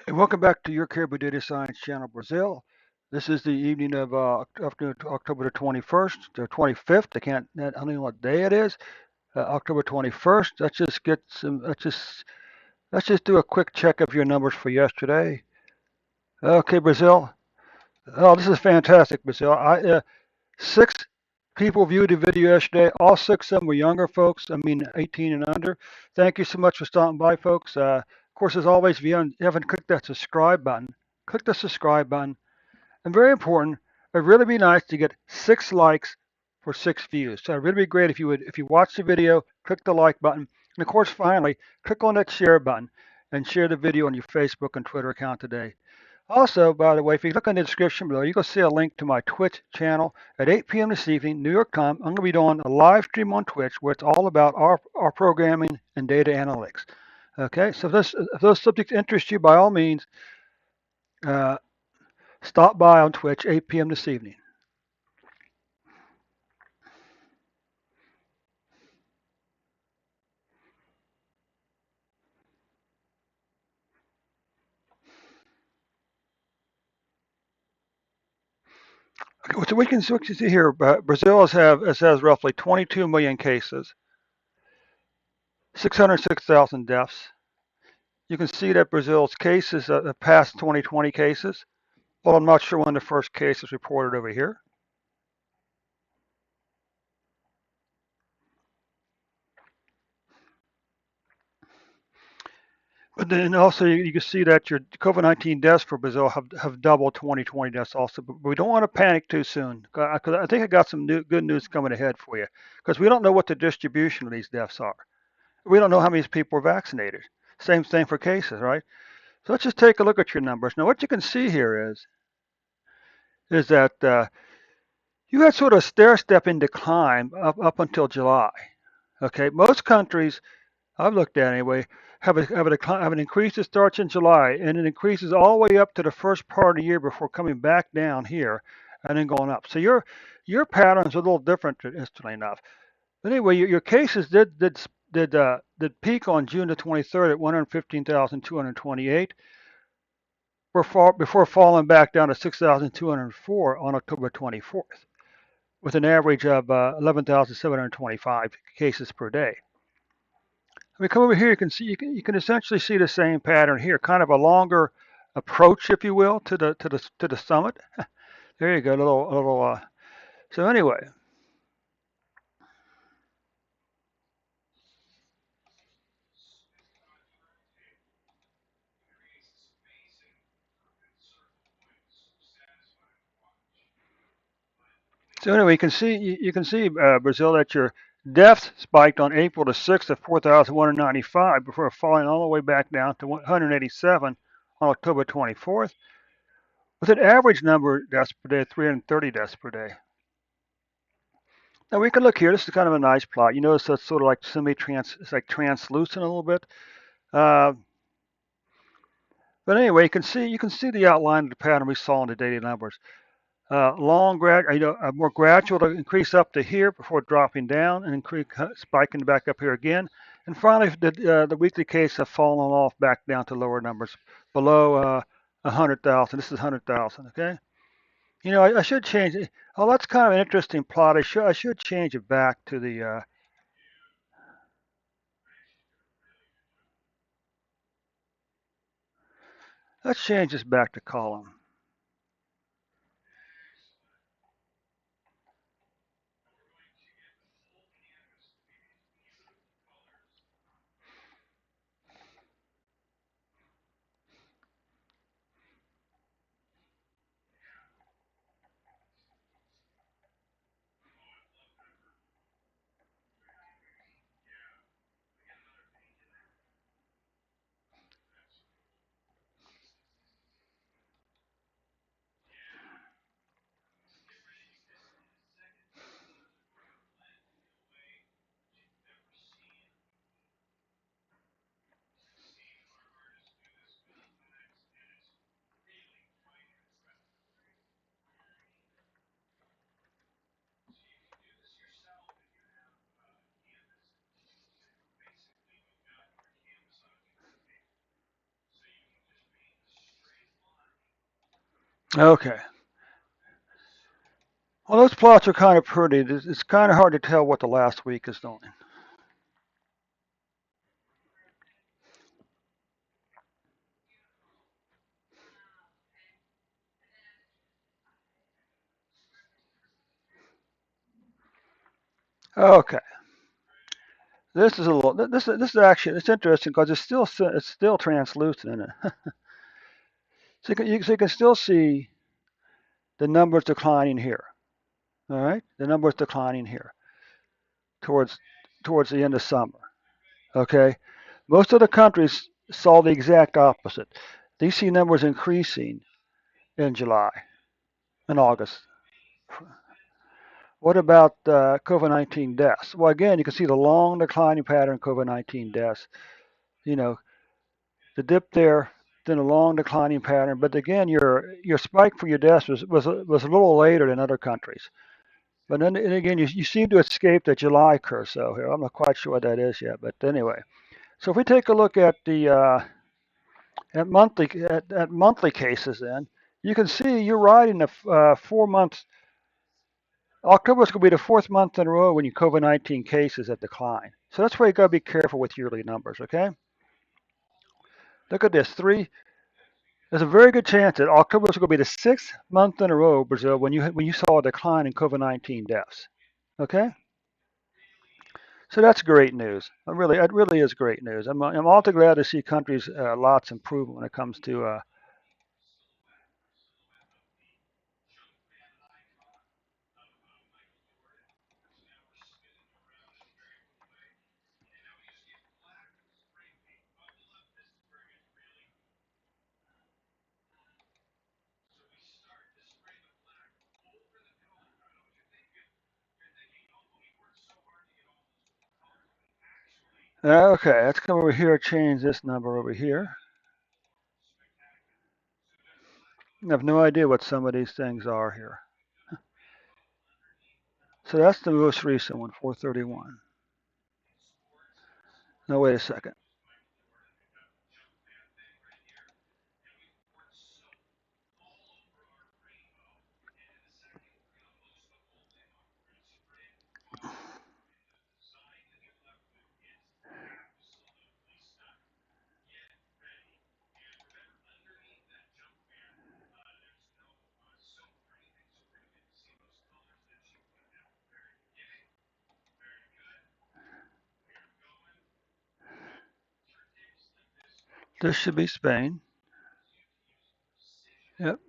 And welcome back to your Caribou Data Science Channel, Brazil. This is the evening of after October the 21st, the 25th. I don't know what day it is. October 21st. Let's just do a quick check of your numbers for yesterday. Okay, Brazil. Oh, this is fantastic, Brazil. Six people viewed the video yesterday. All six of them were younger folks. I mean, 18 and under. Thank you so much for stopping by, folks. Of course, as always, if you haven't clicked that subscribe button, click the subscribe button. And very important, it'd really be nice to get 6 likes for 6 views. So it'd really be great if you watch the video, click the like button, and of course, finally, click on that share button and share the video on your Facebook and Twitter account today. Also, by the way, if you look in the description below, you can see a link to my Twitch channel at 8 p.m. this evening, New York time. I'm going to be doing a live stream on Twitch where it's all about our programming and data analytics. Okay, so if those subjects interest you, by all means, uh, stop by on Twitch 8 p.m. this evening. Okay, so we can see here, Brazil has roughly 22 million cases, 606,000 deaths. You can see that Brazil's cases past 2020 cases. Well, I'm not sure when the first case was reported over here. But then also you can see that your COVID-19 deaths for Brazil have doubled 2020 deaths also. But we don't want to panic too soon. 'Cause I think I got some good news coming ahead for you. Because we don't know what the distribution of these deaths are. We don't know how many people are vaccinated. Same thing for cases, right? So let's just take a look at your numbers. Now what you can see here is that you had sort of a stair-stepping decline up until July. Okay, most countries I've looked at anyway, have an increase that starts in July and it increases all the way up to the first part of the year before coming back down here and then going up. So your pattern's a little different, interestingly enough. But anyway, your cases did peak on June the 23rd at 115,228 before falling back down to 6,204 on October 24th, with an average of 11,725 cases per day. I mean, come over here. You can essentially see the same pattern here, kind of a longer approach, if you will, to the summit. There you go, a little. So anyway, you can see Brazil that your deaths spiked on April the 6th at 4,195 before falling all the way back down to 187 on October 24th, with an average number of deaths per day of 330 deaths per day. Now we can look here. This is kind of a nice plot. You notice that's sort of like semi-trans, it's like translucent a little bit. Uh, but anyway, you can see the outline of the pattern we saw in the daily numbers. A more gradual to increase up to here before dropping down and increase, spiking back up here again. And finally, the weekly case have fallen off back down to lower numbers, below 100,000. This is 100,000. Okay. I should change it. Oh, that's kind of an interesting plot. I should change it back to the. Let's change this back to column. Okay. Well, those plots are kind of pretty. It's kind of hard to tell what the last week is doing. Okay. This is a little. This is actually it's interesting because it's still translucent in it. So you can still see the numbers declining here. All right, the numbers declining here towards the end of summer. Okay, most of the countries saw the exact opposite. They see numbers increasing in July and August. What about COVID-19 deaths? Well, again, you can see the long declining pattern of COVID-19 deaths. You know, the dip there, then a long declining pattern. But again, your spike for your deaths was a little later than other countries. But then and again, you seem to escape the July curso here. I'm not quite sure what that is yet. But anyway, so if we take a look at the at monthly cases, then you can see you're riding the 4 months. October is going to be the fourth month in a row when you COVID-19 cases that decline. So that's why you got to be careful with yearly numbers. Okay, look at this. There's a very good chance that October is going to be the sixth month in a row, Brazil, when you saw a decline in COVID-19 deaths. Okay, so that's great news. It really is great news. I'm also glad to see countries lots improvement when it comes to. Okay, let's come over here. Change this number over here. I have no idea what some of these things are here. So that's the most recent one, 431. No, wait a second. This should be Spain. Yep.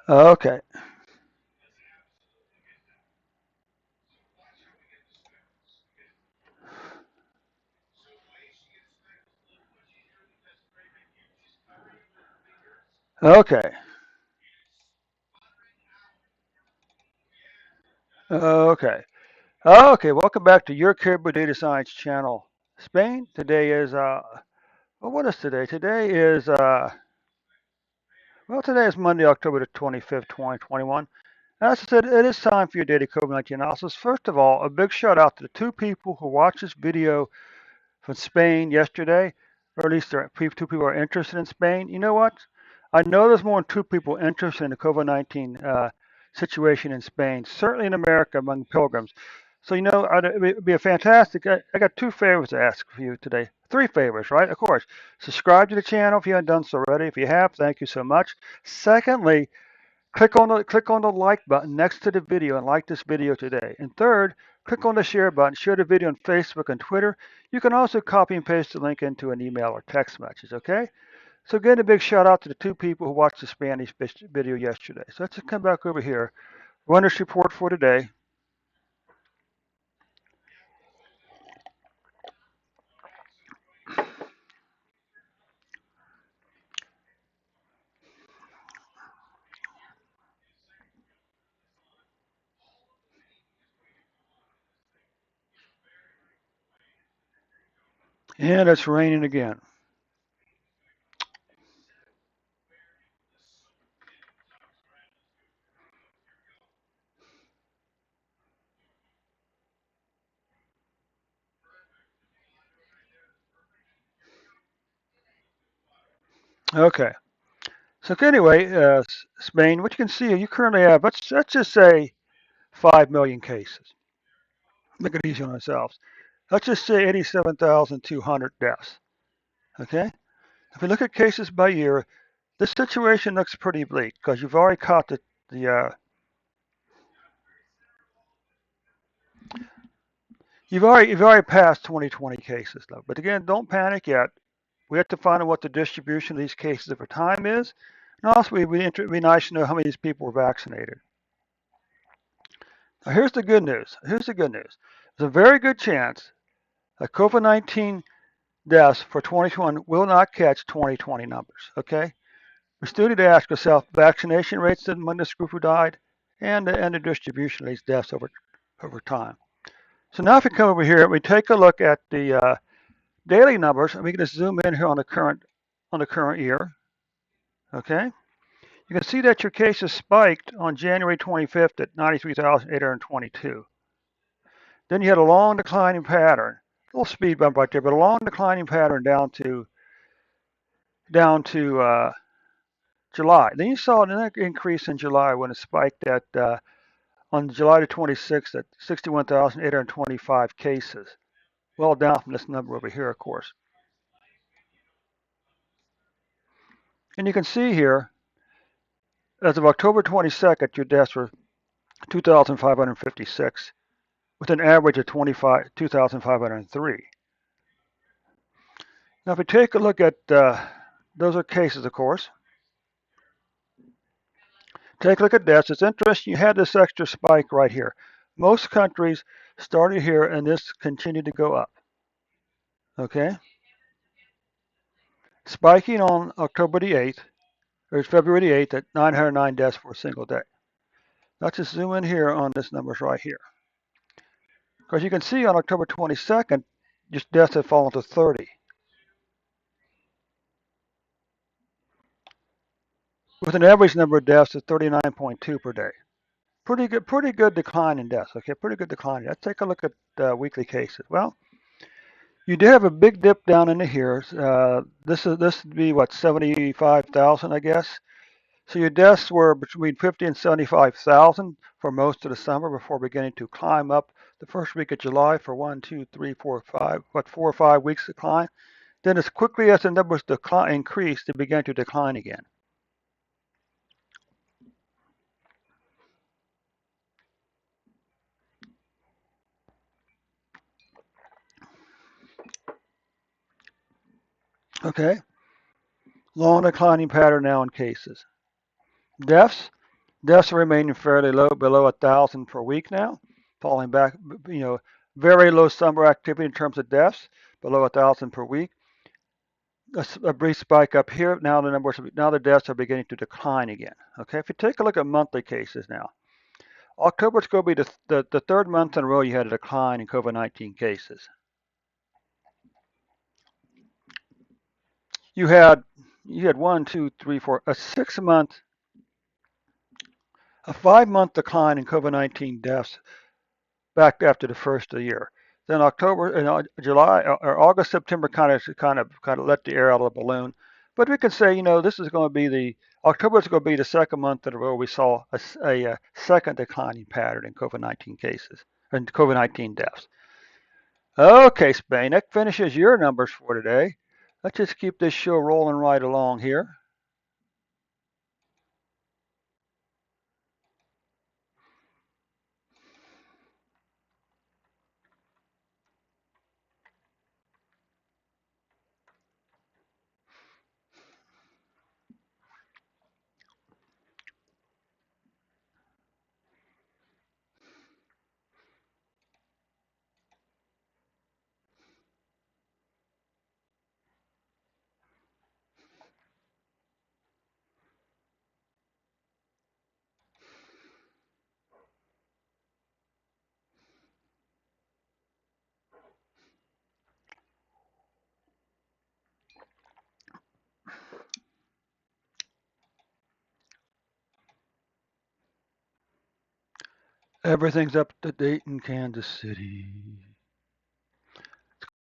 Okay. Okay. Okay. Okay. Welcome back to your Caribou Data Science channel. Spain. Today is well, what is today? Today is Monday, October the 25th, 2021. As I said, it is time for your daily COVID-19 analysis. First of all, a big shout out to the two people who watched this video from Spain yesterday, or at least there are two people are interested in Spain. You know what? I know there's more than two people interested in the COVID-19 situation in Spain, certainly in America among pilgrims. So, it would be a fantastic. I got two favors to ask for you today. Three favors, right? Of course. Subscribe to the channel if you haven't done so already. If you have, thank you so much. Secondly, click on the like button next to the video and like this video today. And third, click on the share button, share the video on Facebook and Twitter. You can also copy and paste the link into an email or text message, okay? So again, a big shout out to the two people who watched the Spanish video yesterday. So let's just come back over here. Runners report for today. And it's raining again. Okay. So anyway, Spain, what you can see, you currently have, let's just say 5 million cases. Make it easy on ourselves. Let's just say 87,200 deaths. Okay? If we look at cases by year, this situation looks pretty bleak because you've already caught the you've already passed 2020 cases though. But again, don't panic yet. We have to find out what the distribution of these cases over time is, and also it'd be nice to know how many of these people were vaccinated. Now, here's the good news. Here's the good news. There's a very good chance that COVID-19 deaths for 2021 will not catch 2020 numbers. Okay, we still need to ask ourselves vaccination rates among this group who died, and the distribution of these deaths over time. So now if we come over here, we take a look at the daily numbers, and we can just zoom in here on the current year. Okay, you can see that your cases spiked on January 25th at 93,822. Then you had a long declining pattern, a little speed bump right there, but a long declining pattern down to July. Then you saw an increase in July when it spiked at on July the 26th at 61,825 cases. Well down from this number over here, of course. And you can see here, as of October 22nd, your deaths were 2,556, with an average of 2,503. Now, if we take a look at those are cases, of course. Take a look at deaths. It's interesting. You had this extra spike right here. Most countries started here, and this continued to go up. Okay, spiking on October the 8th, or February the 8th, at 909 deaths for a single day. Let's just zoom in here on this numbers right here, because you can see on October 22nd, just deaths had fallen to 30, with an average number of deaths of 39.2 per day. Pretty good decline in deaths. Okay, pretty good decline. Let's take a look at weekly cases. Well, you did have a big dip down into here. This would be what 75,000, I guess. So your deaths were between 50 and 75,000 for most of the summer before beginning to climb up the first week of July for 4 or 5 weeks decline. Then as quickly as the numbers increased, they began to decline again. Okay, long declining pattern now in cases. Deaths, deaths are remaining fairly low, below 1,000 per week now, falling back, very low summer activity in terms of deaths, below 1,000 per week. A brief spike up here. Now the deaths are beginning to decline again. Okay, if you take a look at monthly cases now, October is going to be the third month in a row you had a decline in COVID-19 cases. You had one, two, three, four, a 5 month decline in COVID-19 deaths back after the first of the year. Then October and July or August, September kind of let the air out of the balloon. But we can say, this is going to be October is going to be the second month in a row we saw a second declining pattern in COVID-19 cases and COVID-19 deaths. Okay, Spain, that finishes your numbers for today. Let's just keep this show rolling right along here. Everything's up to date in Kansas City.